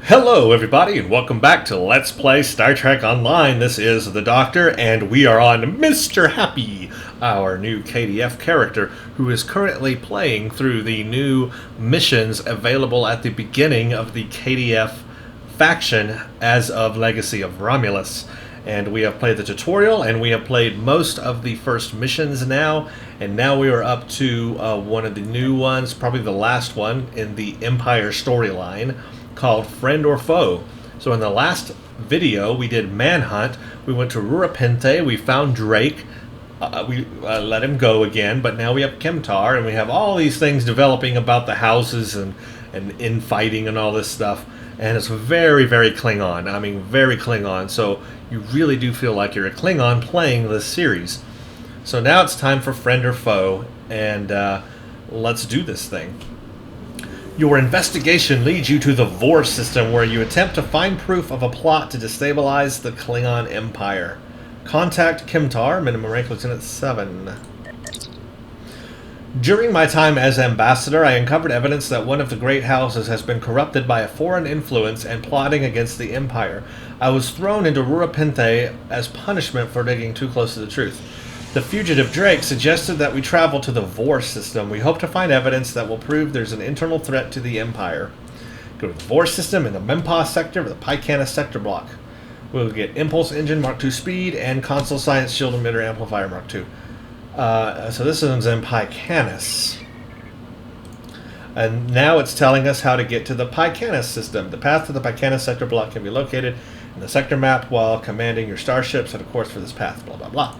Hello, everybody, and welcome back to Let's Play Star Trek Online. This is the Doctor, and we are on Mr. Happy, our new KDF character, who is currently playing through the new missions available at the beginning of the KDF faction as of Legacy of Romulus. And we have played the tutorial, and we have played most of the first missions now, and now we are up to one of the new ones, probably the last one in the Empire storyline, called Friend or Foe. So in the last video we did Manhunt, we went to Rurapente, we found Drake, we let him go again, but now we have Kemtar, and we have all these things developing about the houses and infighting and all this stuff, and it's very, very Klingon. I mean, very Klingon, so you really do feel like you're a Klingon playing this series. So now it's time for Friend or Foe, and let's do this thing. Your investigation leads you to the Vor system, where you attempt to find proof of a plot to destabilize the Klingon Empire. Contact Kemtar, minimum rank Lieutenant 7. During my time as ambassador, I uncovered evidence that one of the great houses has been corrupted by a foreign influence and plotting against the Empire. I was thrown into Rurapente as punishment for digging too close to the truth. The fugitive Drake suggested that we travel to the Vor system. We hope to find evidence that will prove there's an internal threat to the Empire. Go to the Vor system in the Mempa sector with the Pycanus sector block. We'll get Impulse Engine Mark II speed and Console Science Shield Emitter Amplifier Mark II. So this one's in Pycanus. And now it's telling us how to get to the Pycanus system. The path to the Pycanus sector block can be located in the sector map while commanding your starships, and of course for this path, blah blah blah.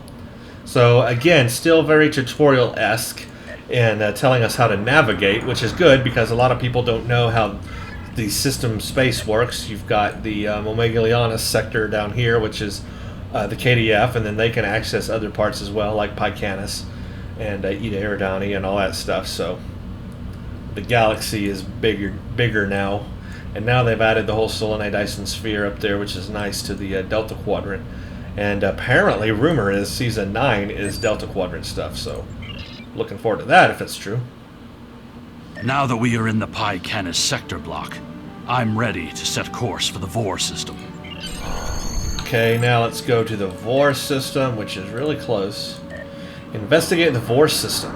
So again, still very tutorial-esque in telling us how to navigate, which is good because a lot of people don't know how the system space works. You've got the Omega sector down here, which is the KDF, and then they can access other parts as well, like Pycanus and Eta Eridani and all that stuff. So the galaxy is bigger now, and now they've added the whole Solanae Dyson sphere up there, which is nice, to the Delta Quadrant. And apparently, rumor is Season 9 is Delta Quadrant stuff, so looking forward to that if it's true. Now that we are in the Pycanus sector block, I'm ready to set course for the Vor system. Okay, now let's go to the Vor system, which is really close. Investigate the Vor system.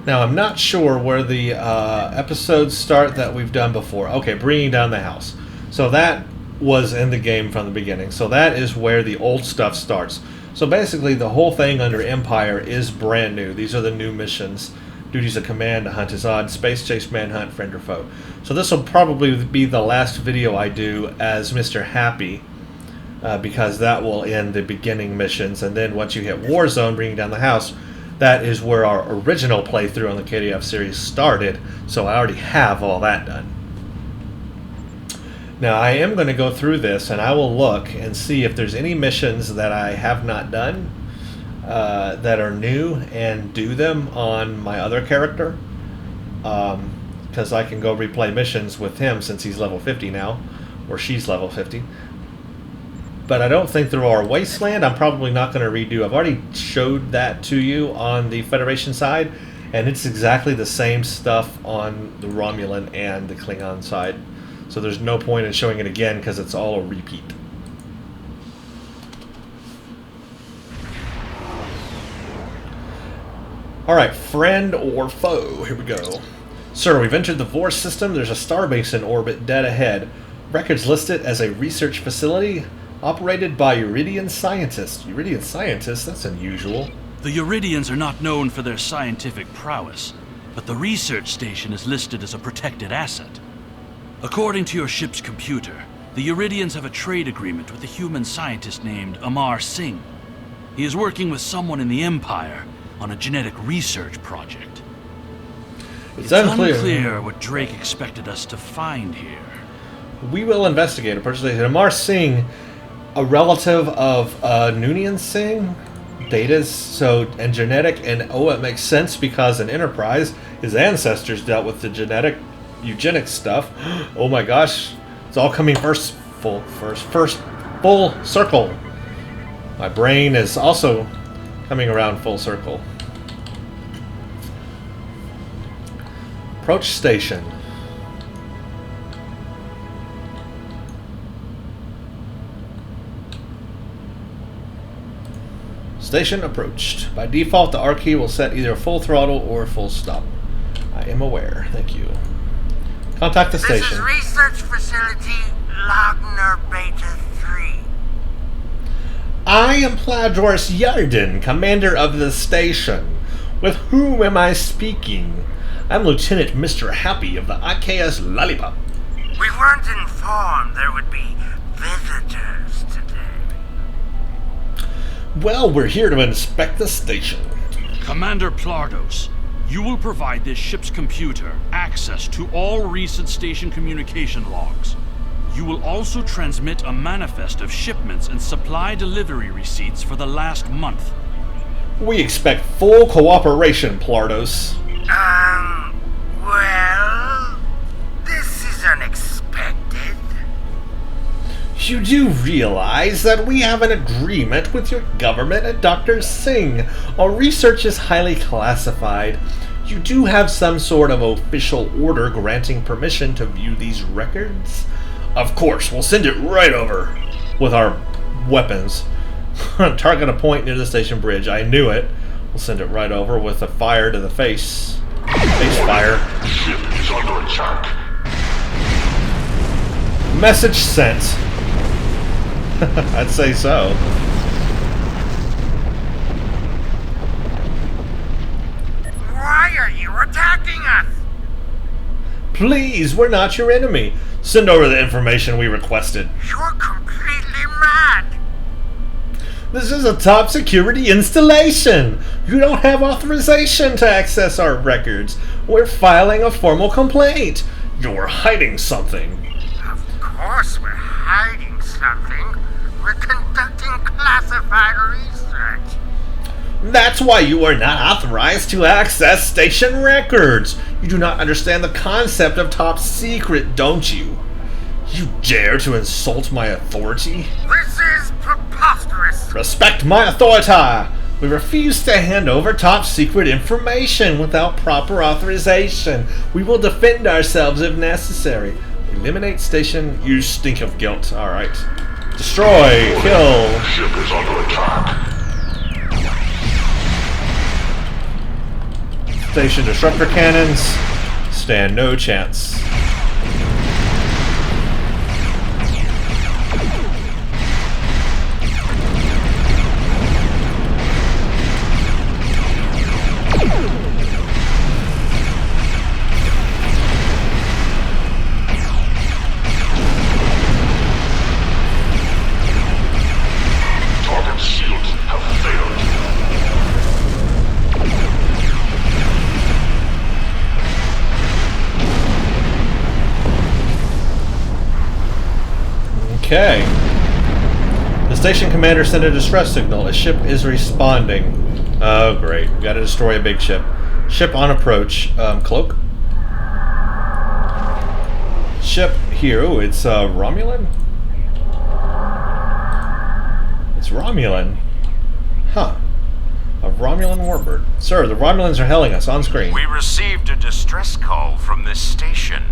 Now, I'm not sure where the episodes start that we've done before. Okay, bringing down the house. So that was in the game from the beginning. So that is where the old stuff starts. So basically the whole thing under Empire is brand new. These are the new missions. Duties of command, to hunt is odd, space chase, manhunt, friend or foe. So this will probably be the last video I do as Mr. Happy, because that will end the beginning missions, and then once you hit Warzone, bringing down the house, that is where our original playthrough on the KDF series started, so I already have all that done. Now, I am going to go through this, and I will look and see if there's any missions that I have not done that are new, and do them on my other character, because I can go replay missions with him since he's level 50 now, or she's level 50. But I don't think through our Wasteland, I'm probably not going to redo. I've already showed that to you on the Federation side, and it's exactly the same stuff on the Romulan and the Klingon side. So there's no point in showing it again because it's all a repeat. Alright, friend or foe. Here we go. Sir, we've entered the Vor system. There's a starbase in orbit dead ahead. Records list it as a research facility operated by Uridian scientists. Uridian scientists? That's unusual. The Uridians are not known for their scientific prowess, but the research station is listed as a protected asset. According to your ship's computer, the Uridians have a trade agreement with a human scientist named Amar Singh. He is working with someone in the Empire on a genetic research project. It's unclear what Drake expected us to find here. We will investigate a person. Amar Singh, a relative of Noonien Singh, Data's and genetic, and it makes sense because in Enterprise, his ancestors dealt with the genetic eugenics stuff. Oh my gosh, it's all coming full circle. My brain is also coming around full circle. Approach station. Station approached. By default, the R key will set either full throttle or full stop. I am aware. Thank you. Contact the station. This is Research Facility Logner Beta 3. I am Pladros Yarden, commander of the station. With whom am I speaking? I'm Lieutenant Mr. Happy of the IKS Lollipop. We weren't informed there would be visitors today. Well, we're here to inspect the station. Commander Plardos, you will provide this ship's computer access to all recent station communication logs. You will also transmit a manifest of shipments and supply delivery receipts for the last month. We expect full cooperation, Plardos. Well, this is unexpected. You do realize that we have an agreement with your government and Dr. Singh. Our research is highly classified. You do have some sort of official order granting permission to view these records? Of course, we'll send it right over with our weapons. Target a point near the station bridge. I knew it. We'll send it right over with a fire to the face. Face fire. Ship is under attack. Message sent. I'd say so. Why are you attacking us? Please, we're not your enemy. Send over the information we requested. You're completely mad. This is a top security installation. You don't have authorization to access our records. We're filing a formal complaint. You're hiding something. Of course we're hiding something. We're conducting classified research. That's why you are not authorized to access station records. You do not understand the concept of top secret, don't you? You dare to insult my authority? This is preposterous. Respect my authority! We refuse to hand over top secret information without proper authorization. We will defend ourselves if necessary. Eliminate station, you stink of guilt. Alright. Destroy, kill. Ship is under attack. Station disruptor cannons. Stand no chance. Target shields have failed. Okay. The station commander sent a distress signal. A ship is responding. Oh, great. We gotta destroy a big ship. Ship on approach. Cloak? Ship here. Ooh, it's Romulan? It's Romulan. Huh. A Romulan warbird. Sir, the Romulans are hailing us on screen. We received a distress call from this station.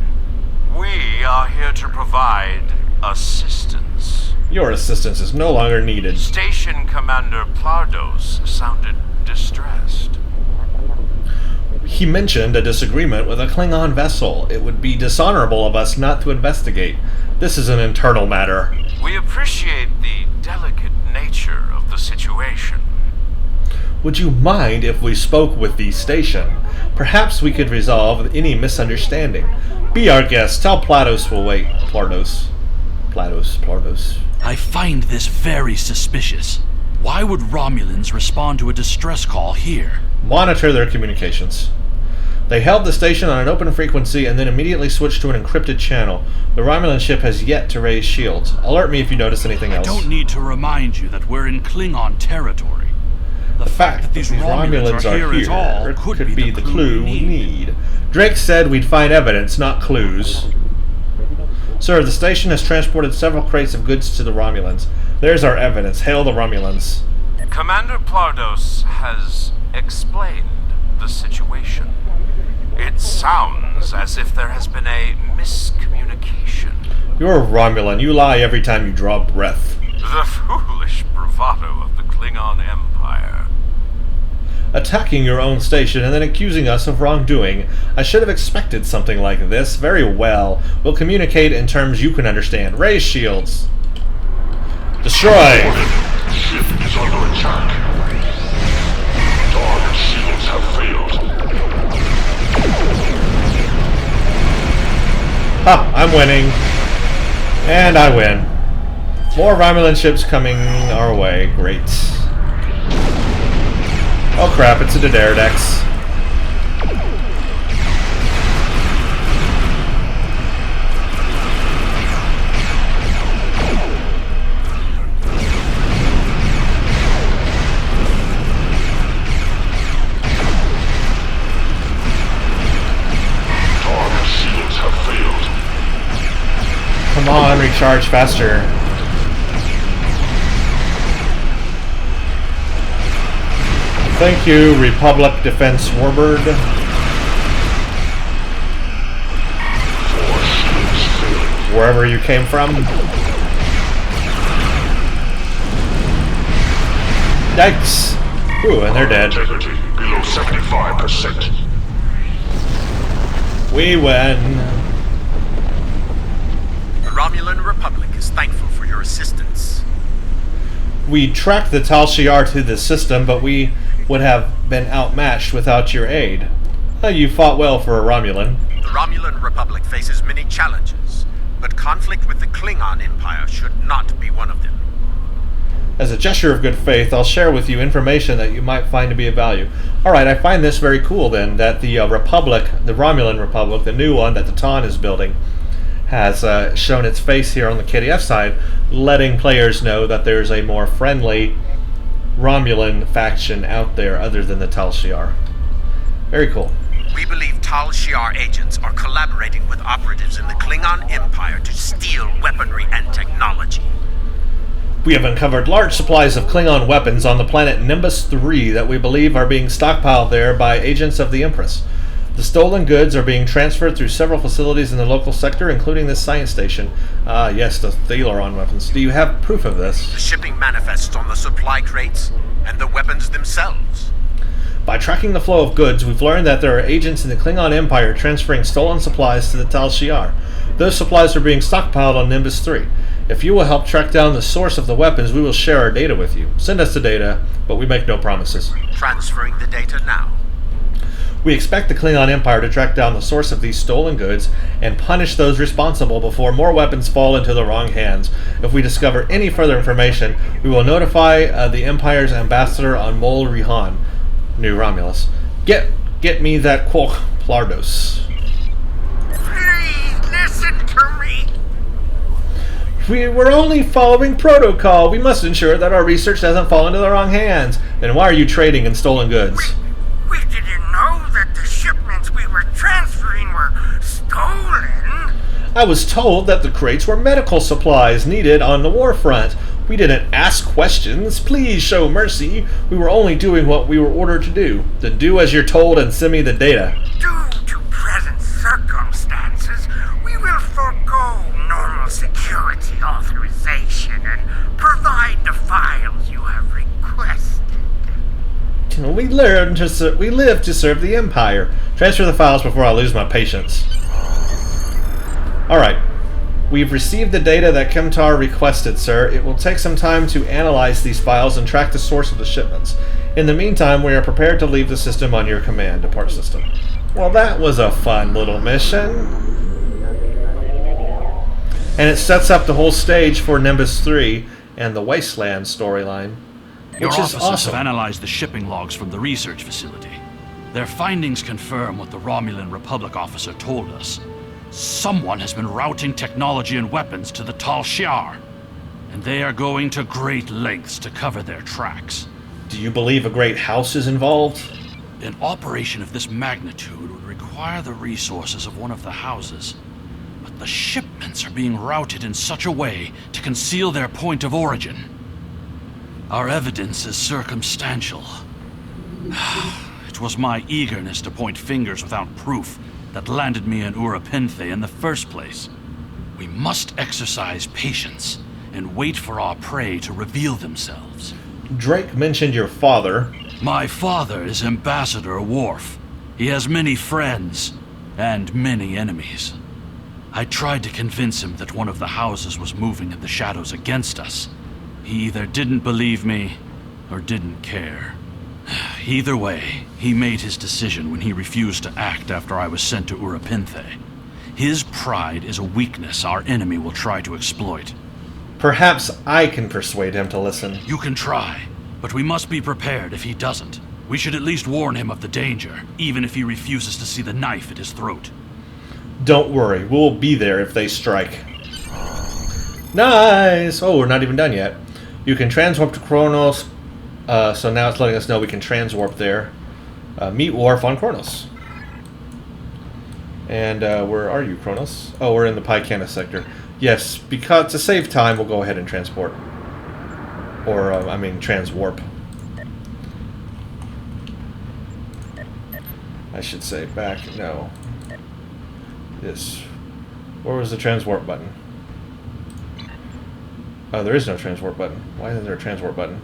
We are here to provide assistance. Your assistance is no longer needed. Station Commander Plardos sounded distressed. He mentioned a disagreement with a Klingon vessel. It would be dishonorable of us not to investigate. This is an internal matter. We appreciate the delicate nature of the situation. Would you mind if we spoke with the station? Perhaps we could resolve any misunderstanding. Be our guest. Tell Platos we'll wait. Plardos. I find this very suspicious. Why would Romulans respond to a distress call here? Monitor their communications. They held the station on an open frequency and then immediately switched to an encrypted channel. The Romulan ship has yet to raise shields. Alert me if you notice anything else. I don't need to remind you that we're in Klingon territory. The fact that these Romulans are here at all could be the clue we need. Drake said we'd find evidence, not clues. Sir, the station has transported several crates of goods to the Romulans. There's our evidence. Hail the Romulans. Commander Plardos has explained the situation. It sounds as if there has been a miscommunication. You're a Romulan. You lie every time you draw breath. The foolish bravado bravado of the Klingon Empire. Attacking your own station and then accusing us of wrongdoing. I should have expected something like this. Very well. We'll communicate in terms you can understand. Raise shields. Destroy! Ship is under attack. Target shields have failed. Ha! I'm winning. And I win. More Romulan ships coming our way. Great. Oh crap, it's a Dederedex. Target shields have failed. Come on, recharge faster. Thank you, Republic Defense Warbird. Wherever you came from. Yikes. Ooh, and they're dead. Integrity below 75%. We win. The Romulan Republic is thankful for your assistance. We tracked the Tal Shiar to the system, but we would have been outmatched without your aid. You fought well for a Romulan. The Romulan Republic faces many challenges, but conflict with the Klingon Empire should not be one of them. As a gesture of good faith, I'll share with you information that you might find to be of value. Alright, I find this very cool then, that the Republic, the Romulan Republic, the new one that the Ton is building, has shown its face here on the KDF side, letting players know that there's a more friendly Romulan faction out there other than the Tal Shiar. Very cool. We believe Tal Shiar agents are collaborating with operatives in the Klingon Empire to steal weaponry and technology. We have uncovered large supplies of Klingon weapons on the planet Nimbus 3 that we believe are being stockpiled there by agents of the Empress. The stolen goods are being transferred through several facilities in the local sector, including this science station. Yes, the Theleron weapons. Do you have proof of this? The shipping manifests on the supply crates and the weapons themselves. By tracking the flow of goods, we've learned that there are agents in the Klingon Empire transferring stolen supplies to the Tal Shiar. Those supplies are being stockpiled on Nimbus 3. If you will help track down the source of the weapons, we will share our data with you. Send us the data, but we make no promises. Transferring the data now. We expect the Klingon Empire to track down the source of these stolen goods and punish those responsible before more weapons fall into the wrong hands. If we discover any further information, we will notify the Empire's ambassador on Mol Rihan, New Romulus. Get me that Quoc Plardos. Please listen to me. We were only following protocol. We must ensure that our research doesn't fall into the wrong hands. Then why are you trading in stolen goods? We didn't know that the shipments we were transferring were stolen. I was told that the crates were medical supplies needed on the war front. We didn't ask questions. Please show mercy. We were only doing what we were ordered to do. Then do as you're told and send me the data. Due to present circumstances, we will forego normal security authorization and provide the files you have requested. We live to serve the Empire. Transfer the files before I lose my patience. Alright. We've received the data that Kemtar requested, sir. It will take some time to analyze these files and track the source of the shipments. In the meantime, we are prepared to leave the system on your command. Depart system. Well, that was a fun little mission. And it sets up the whole stage for Nimbus 3 and the Wasteland storyline. Your Which is officers awesome. have analyzed the shipping logs from the research facility. Their findings confirm what the Romulan Republic officer told us. Someone has been routing technology and weapons to the Tal Shiar, and they are going to great lengths to cover their tracks. Do you believe a great house is involved? An operation of this magnitude would require the resources of one of the houses, but the shipments are being routed in such a way to conceal their point of origin. Our evidence is circumstantial. It was my eagerness to point fingers without proof that landed me in Urapinthe in the first place. We must exercise patience and wait for our prey to reveal themselves. Drake mentioned your father. My father is Ambassador Worf. He has many friends and many enemies. I tried to convince him that one of the houses was moving in the shadows against us. He either didn't believe me or didn't care. Either way, he made his decision when he refused to act after I was sent to Urapinthe. His pride is a weakness our enemy will try to exploit. Perhaps I can persuade him to listen. You can try, but we must be prepared if he doesn't. We should at least warn him of the danger, even if he refuses to see the knife at his throat. Don't worry, we'll be there if they strike. Nice! Oh, we're not even done yet. You can transwarp to Kronos, so now it's letting us know we can transwarp there. Meet Worf on Kronos. And where are you, Kronos? Oh, we're in the Picana sector. Yes, because to save time, we'll go ahead and transport. Or, transwarp. I should say back, no. This. Where was the transwarp button? Oh, there is no transwarp button. Why isn't there a transwarp button?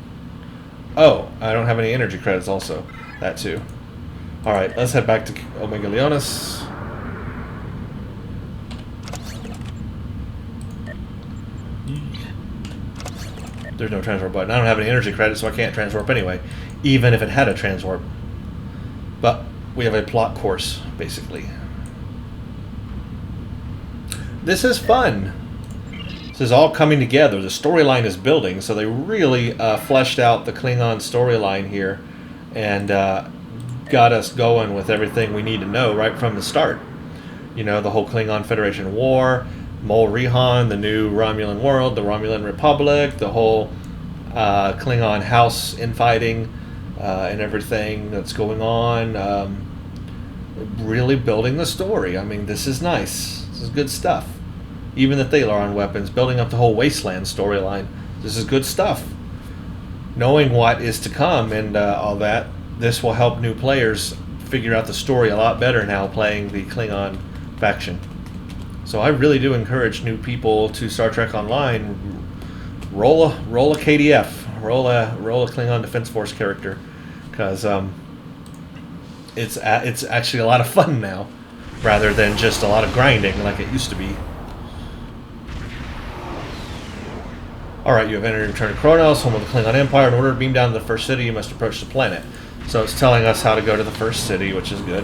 Oh, I don't have any energy credits also. That too. Alright, let's head back to Omega Leonis. There's no transwarp button. I don't have any energy credits, so I can't transwarp anyway. Even if it had a transwarp. But we have a plot course, basically. This is fun. This is all coming together. The storyline is building, so they really fleshed out the Klingon storyline here and got us going with everything we need to know right from the start. You know, the whole Klingon Federation War, Mol Rihan, the new Romulan world, the Romulan Republic, the whole Klingon house infighting and everything that's going on. Really building the story. I mean, this is nice. This is good stuff. Even the Thalaron weapons, building up the whole Wasteland storyline. This is good stuff. Knowing what is to come and all that, this will help new players figure out the story a lot better now playing the Klingon faction. So I really do encourage new people to Star Trek Online. Roll a KDF, roll a Klingon Defense Force character, because it's actually a lot of fun now, rather than just a lot of grinding like it used to be. Alright, you have entered and returned to Kronos, home of the Klingon Empire. In order to beam down to the first city, you must approach the planet. So it's telling us how to go to the first city, which is good.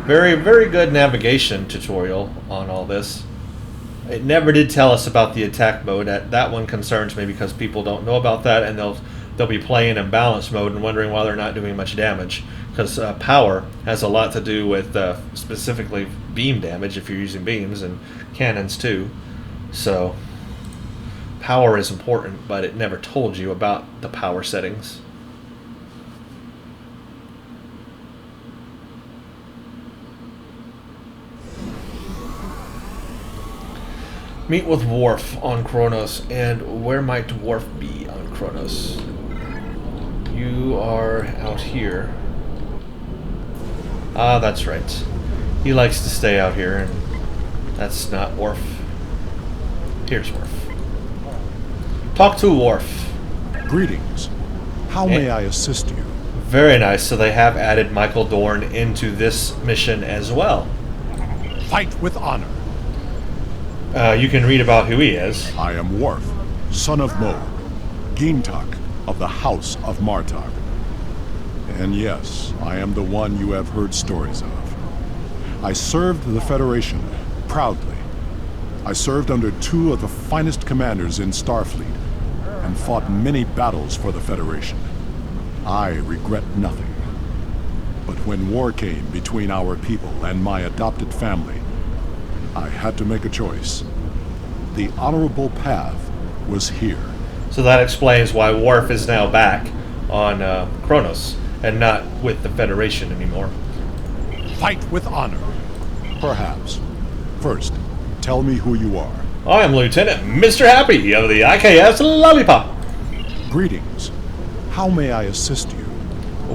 Very, very good navigation tutorial on all this. It never did tell us about the attack mode. That one concerns me because people don't know about that, and they'll be playing in balance mode and wondering why they're not doing much damage. Because power has a lot to do with specifically beam damage if you're using beams, and cannons too. So power is important, but it never told you about the power settings. Meet with Worf on Kronos. And where might Worf be on Kronos? You are out here. Ah, that's right. He likes to stay out here, and that's not Worf. Here's Worf. Talk to Worf. Greetings. How may I assist you? Very nice. So they have added Michael Dorn into this mission as well. Fight with honor. You can read about who he is. I am Worf, son of Mo, Gintak of the House of Martag. And yes, I am the one you have heard stories of. I served the Federation proudly. I served under two of the finest commanders in Starfleet and fought many battles for the Federation. I regret nothing. But when war came between our people and my adopted family, I had to make a choice. The honorable path was here. So that explains why Worf is now back on Kronos and not with the Federation anymore. Fight with honor. Perhaps. First, tell me who you are. I am Lieutenant Mr. Happy of the IKS Lollipop. Greetings. How may I assist you?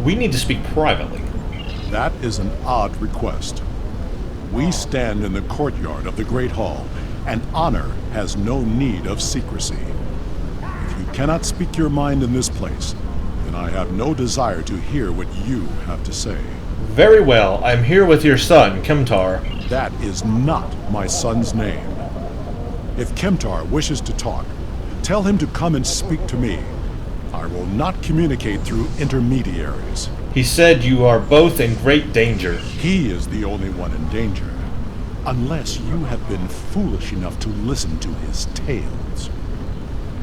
We need to speak privately. That is an odd request. We stand in the courtyard of the Great Hall, and honor has no need of secrecy. If you cannot speak your mind in this place, then I have no desire to hear what you have to say. Very well. I'm here with your son, Kemtar. That is not my son's name. If Kemtar wishes to talk, tell him to come and speak to me. I will not communicate through intermediaries. He said you are both in great danger. He is the only one in danger, unless you have been foolish enough to listen to his tales.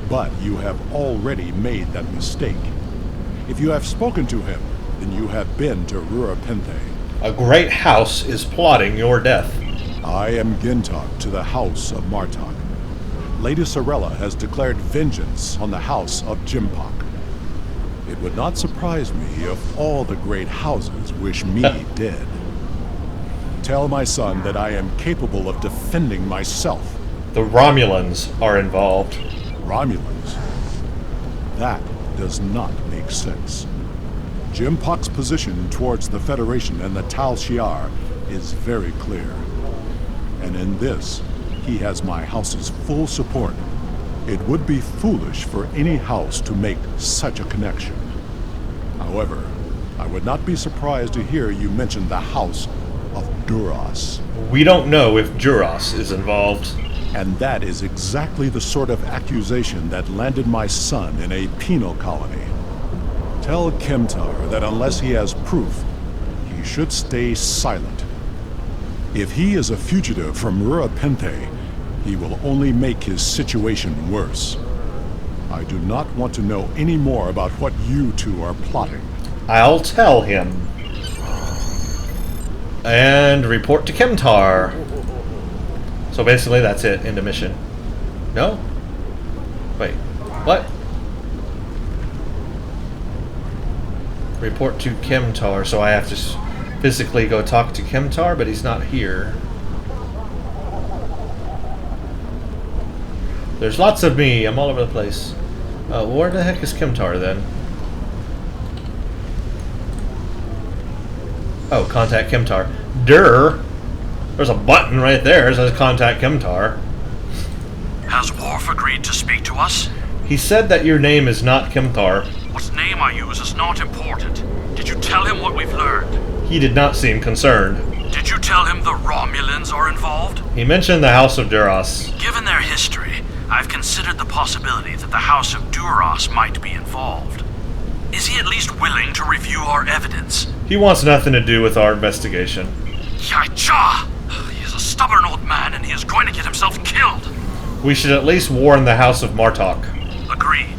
But you have already made that mistake. If you have spoken to him, then you have been to Rurapenthe. A great house is plotting your death. I am Gintok to the House of Martok. Lady Sorella has declared vengeance on the House of Jimpok. It would not surprise me if all the great houses wish me dead. Tell my son that I am capable of defending myself. The Romulans are involved. Romulans? That does not make sense. Jimpok's position towards the Federation and the Tal Shiar is very clear. And in this, he has my house's full support. It would be foolish for any house to make such a connection. However, I would not be surprised to hear you mention the House of Duras. We don't know if Duras is involved. And that is exactly the sort of accusation that landed my son in a penal colony. Tell Kemtar that unless he has proof, he should stay silent. If he is a fugitive from Rurapenthe, he will only make his situation worse. I do not want to know any more about what you two are plotting. I'll tell him. And report to Kemtar. So basically that's it, end of mission. No? Wait, what? Report to Kemtar, so I have to physically go talk to Kemtar, but he's not here. There's lots of me, I'm all over the place. Where the heck is Kemtar then? Oh, contact Kemtar. Durr! There's a button right there that says contact Kemtar. Has Worf agreed to speak to us? He said that your name is not Kemtar. What name I use is not important. Did you tell him what we've learned? He did not seem concerned. Did you tell him the Romulans are involved? He mentioned the House of Duras. Given their history, I've considered the possibility that the House of Duras might be involved. Is he at least willing to review our evidence? He wants nothing to do with our investigation. Yacha! He is a stubborn old man and he is going to get himself killed. We should at least warn the House of Martok. Agreed.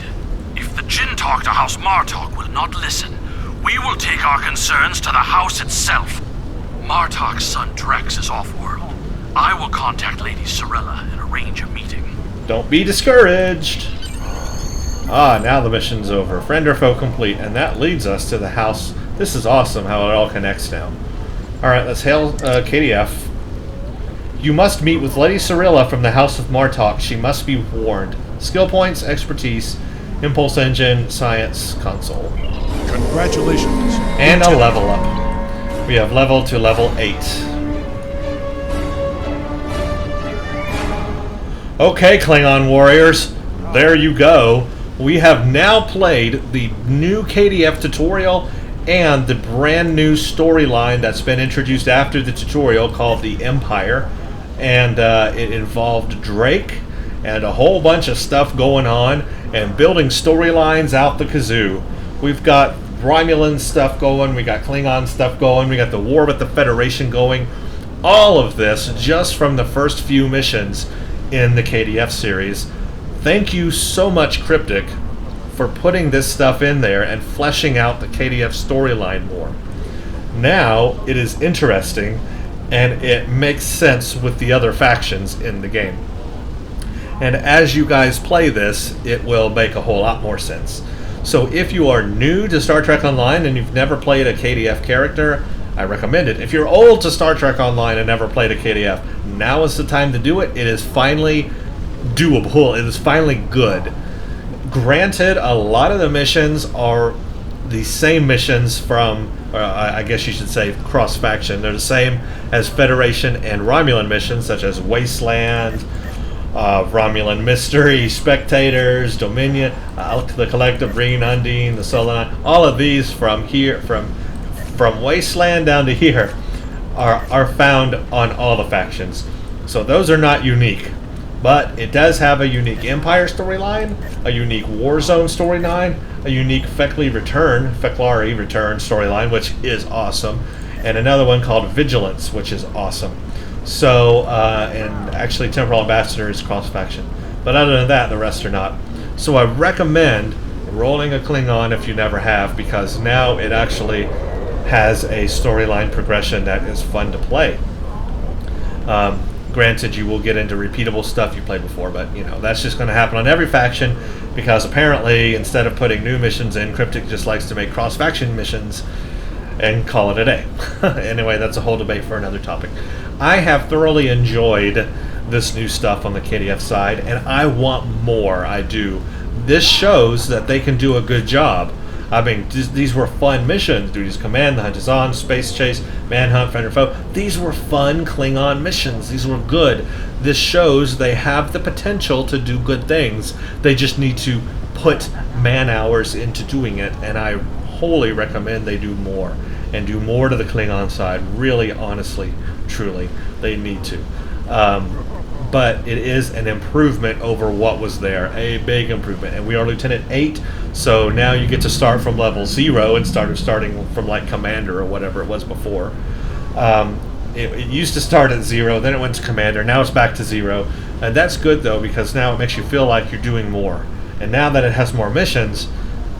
If the Jintok to House Martok will not listen, we will take our concerns to the House itself. Martok's son Drex is off-world. I will contact Lady Sorella and arrange a meeting. Don't be discouraged. Ah, now the mission's over. Friend or foe complete, and that leads us to the house. This is awesome how it all connects now. Alright, let's hail KDF. You must meet with Lady Sorella from the House of Martok. She must be warned. Skill points, expertise, impulse engine, science, console. Congratulations. And a level up. We have level to level 8. Okay, Klingon warriors. There you go. We have now played the new KDF tutorial and the brand new storyline that's been introduced after the tutorial called the Empire. And it involved Drake and a whole bunch of stuff going on and building storylines out the kazoo. We've got Romulan stuff going, we got Klingon stuff going, we got the war with the Federation going. All of this just from the first few missions in the KDF series. Thank you so much, Cryptic, for putting this stuff in there and fleshing out the KDF storyline more. Now it is interesting and it makes sense with the other factions in the game. And as you guys play this, it will make a whole lot more sense. So if you are new to Star Trek Online and you've never played a KDF character, I recommend it. If you're old to Star Trek Online and never played a KDF, now is the time to do it. It is finally doable. It is finally good. Granted, a lot of the missions are the same missions from, I guess you should say, cross-faction. They're the same as Federation and Romulan missions, such as Wasteland, Romulan Mystery, Spectators, Dominion, the Collective, Breen, Undine, the Solonai. All of these from here, from Wasteland down to here, are found on all the factions. So those are not unique. But it does have a unique Empire storyline, a unique Warzone storyline, a unique Fecklari Return storyline, which is awesome, and another one called Vigilance, which is awesome. So, and actually Temporal Ambassador is cross-faction. But other than that, the rest are not. So I recommend rolling a Klingon if you never have, because now it actually has a storyline progression that is fun to play. Granted, you will get into repeatable stuff you played before, but that's just going to happen on every faction, because apparently instead of putting new missions in, Cryptic just likes to make cross-faction missions and call it a day. Anyway, that's a whole debate for another topic. I have thoroughly enjoyed this new stuff on the KDF side, and I want more. I do. This shows that they can do a good job. I mean, these were fun missions. Duties Command, The Hunt is On, Space Chase, Manhunt, Fender Foe. These were fun Klingon missions. These were good. This shows they have the potential to do good things. They just need to put man-hours into doing it, and I wholly recommend they do more. And do more to the Klingon side. Really, honestly, truly, they need to. But it is an improvement over what was there, a big improvement. And we are Lieutenant 8, so now you get to start from level 0 instead of starting from like Commander or whatever it was before. It used to start at 0, then it went to Commander, now it's back to 0. And that's good though, because now it makes you feel like you're doing more. And now that it has more missions,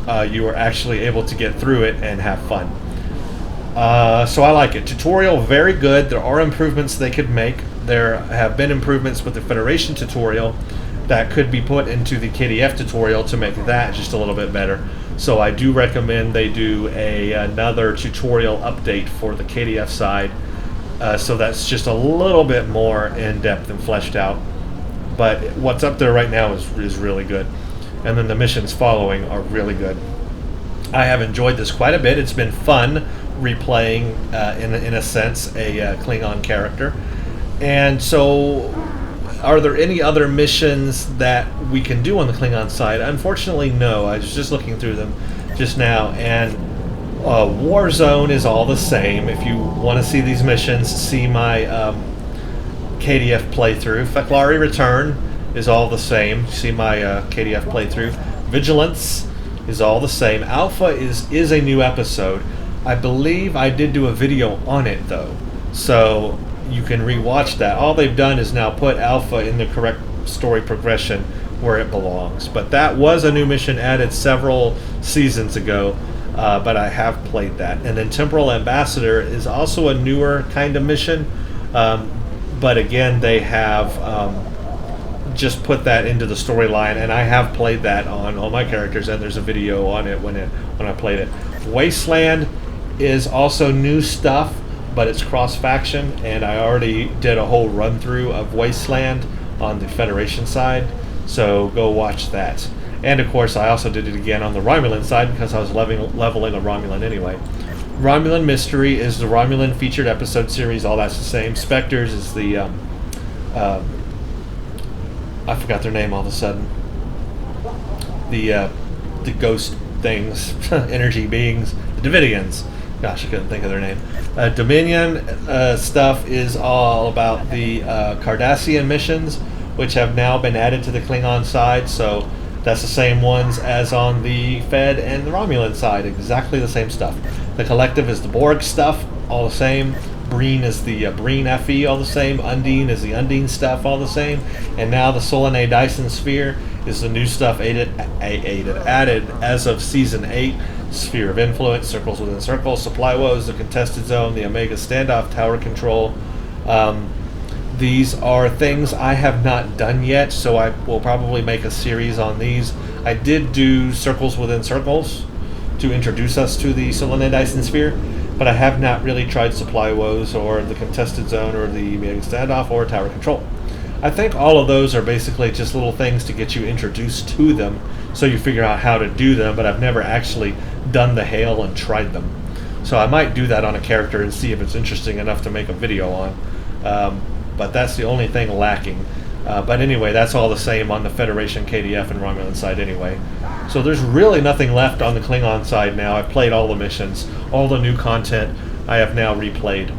you are actually able to get through it and have fun. So I like it. Tutorial, very good. There are improvements they could make. There have been improvements with the Federation tutorial that could be put into the KDF tutorial to make that just a little bit better. So I do recommend they do another tutorial update for the KDF side, so that's just a little bit more in-depth and fleshed out. But what's up there right now is really good. And then the missions following are really good. I have enjoyed this quite a bit. It's been fun replaying, in a sense, a Klingon character. And so, are there any other missions that we can do on the Klingon side? Unfortunately, no. I was just looking through them just now, and Warzone is all the same. If you want to see these missions, see my KDF playthrough. Fecklari Return is all the same. See my KDF playthrough. Vigilance is all the same. Alpha is a new episode. I believe I did do a video on it though, so you can rewatch that. All they've done is now put Alpha in the correct story progression where it belongs. But that was a new mission added several seasons ago, but I have played that. And then Temporal Ambassador is also a newer kind of mission, but again they have just put that into the storyline, and I have played that on all my characters, and there's a video on it when I played it. Wasteland is also new stuff, but it's cross-faction, and I already did a whole run-through of Wasteland on the Federation side, so go watch that. And of course I also did it again on the Romulan side because I was leveling a Romulan anyway. Romulan Mystery is the Romulan featured episode series, all that's the same. Spectres is the I forgot their name all of a sudden. The ghost things, energy beings, the Davidians. Gosh, I couldn't think of their name. Dominion stuff is all about the Cardassian missions, which have now been added to the Klingon side, so that's the same ones as on the Fed and the Romulan side, exactly the same stuff. The Collective is the Borg stuff, all the same. Breen is the Breen FE, all the same. Undine is the Undine stuff, all the same. And now the Solanae Dyson Sphere is the new stuff added as of Season 8. Sphere of Influence, Circles Within Circles, Supply Woes, the Contested Zone, the Omega Standoff, Tower Control. These are things I have not done yet, so I will probably make a series on these. I did do Circles Within Circles to introduce us to the Solanae Dyson Sphere, but I have not really tried Supply Woes or the Contested Zone or the Omega Standoff or Tower Control. I think all of those are basically just little things to get you introduced to them so you figure out how to do them, but I've never actually done the hail and tried them. So I might do that on a character and see if it's interesting enough to make a video on. But that's the only thing lacking. But anyway, that's all the same on the Federation, KDF, and Romulan side anyway. So there's really nothing left on the Klingon side now. I've played all the missions, all the new content I have now replayed.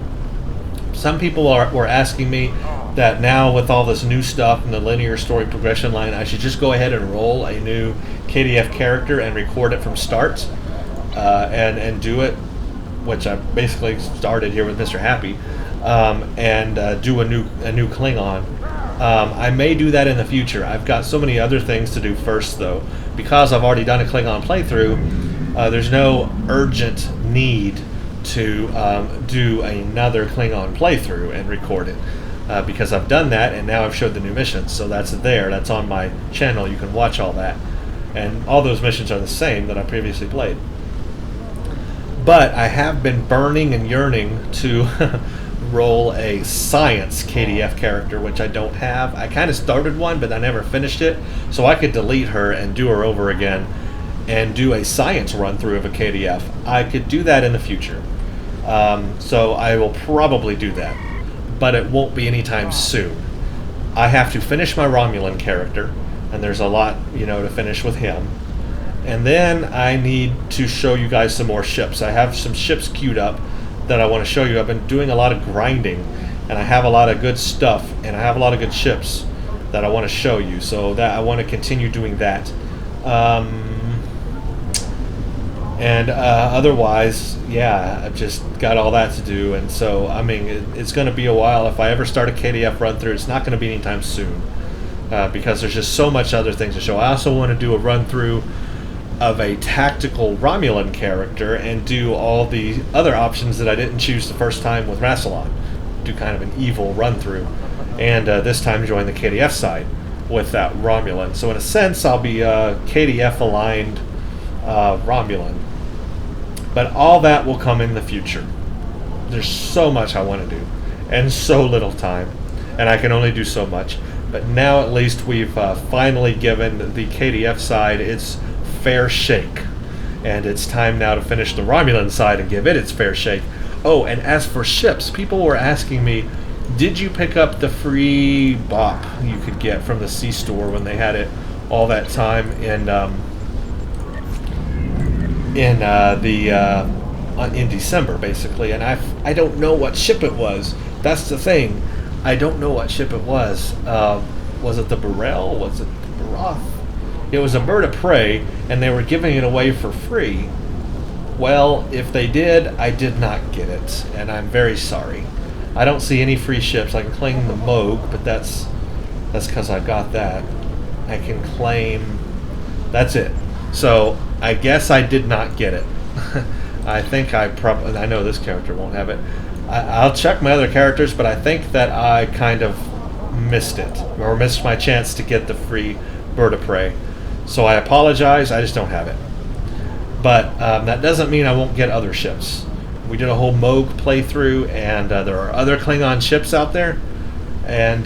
Some people were asking me that now with all this new stuff and the linear story progression line, I should just go ahead and roll a new KDF character and record it from start and do it, which I basically started here with Mr. Happy, and do a new Klingon. I may do that in the future. I've got so many other things to do first, though. Because I've already done a Klingon playthrough, there's no urgent need to do another Klingon playthrough and record it. Because I've done that, and now I've showed the new missions. So that's there. That's on my channel. You can watch all that. And all those missions are the same that I previously played. But I have been burning and yearning to roll a science KDF character, which I don't have. I kind of started one, but I never finished it, so I could delete her and do her over again and do a science run through of a KDF. I could do that in the future, so I will probably do that, but it won't be anytime soon. I have to finish my Romulan character, and there's a lot, to finish with him. And then I need to show you guys some more ships. I have some ships queued up that I want to show you. I've been doing a lot of grinding, and I have a lot of good stuff, and I have a lot of good ships that I want to show you. So that I want to continue doing that. Otherwise, yeah, I've just got all that to do. And so, I mean, it's going to be a while. If I ever start a KDF run through, it's not going to be anytime soon because there's just so much other things to show. I also want to do a run through of a tactical Romulan character and do all the other options that I didn't choose the first time with Rassilon. Do kind of an evil run through, and this time join the KDF side with that Romulan. So in a sense, I'll be KDF aligned Romulan, but all that will come in the future. There's so much I want to do and so little time, and I can only do so much. But now at least we've finally given the KDF side its fair shake, and it's time now to finish the Romulan side and give it its fair shake. Oh, and as for ships, people were asking me, did you pick up the free bop you could get from the C-store when they had it all that time in December, basically? And I don't know what ship it was. That's the thing. I don't know what ship it was. Was it the Burrell? Was it the Baroth? It was a bird of prey, and they were giving it away for free. Well, if they did, I did not get it, and I'm very sorry. I don't see any free ships. I can claim the Moog, but that's because I got that. I can claim... That's it. So, I guess I did not get it. I think I know this character won't have it. I'll check my other characters, but I think that I kind of missed it, or missed my chance to get the free bird of prey. So I apologize, I just don't have it. But that doesn't mean I won't get other ships. We did a whole Moog playthrough, and there are other Klingon ships out there. And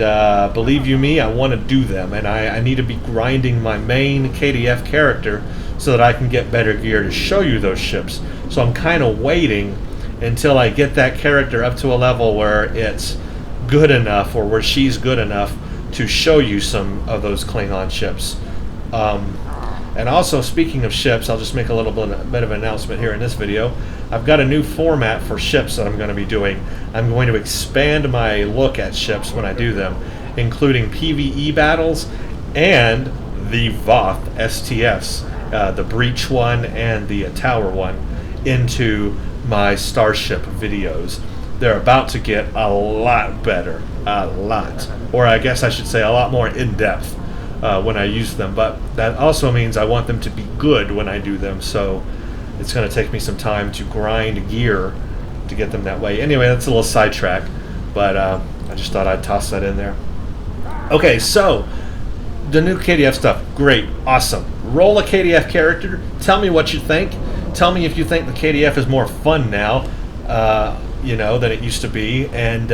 believe you me, I want to do them. And I need to be grinding my main KDF character so that I can get better gear to show you those ships. So I'm kind of waiting until I get that character up to a level where it's good enough, or where she's good enough to show you some of those Klingon ships. And also, speaking of ships, I'll just make a little bit of an announcement here in this video. I've got a new format for ships that I'm going to be doing. I'm going to expand my look at ships when I do them, including PvE battles and the Voth STFs, the Breach one and the Tower one, into my Starship videos. They're about to get a lot better, a lot. Or I guess I should say a lot more in-depth when I use them, but that also means I want them to be good when I do them, so it's going to take me some time to grind gear to get them that way. Anyway, that's a little sidetrack, but I just thought I'd toss that in there. Okay, so the new KDF stuff, great, awesome. Roll a KDF character, tell me what you think. Tell me if you think the KDF is more fun now, than it used to be, and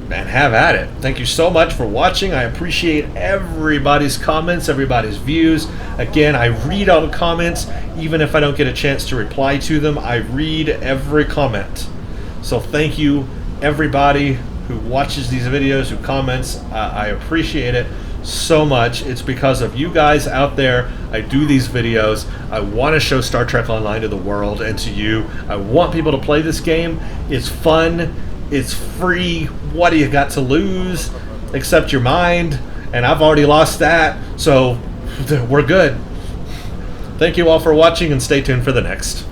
have at it. Thank you so much for watching. I appreciate everybody's comments, everybody's views. Again, I read all the comments, even if I don't get a chance to reply to them. I read every comment. So thank you, everybody. who watches these videos, who comments. I appreciate it so much. It's because of you guys out there I do these videos. I want to show Star Trek Online to the world and to you. I want people to play this game. It's fun. It's free. What do you got to lose except your mind? And I've already lost that, so we're good. Thank you all for watching, and stay tuned for the next.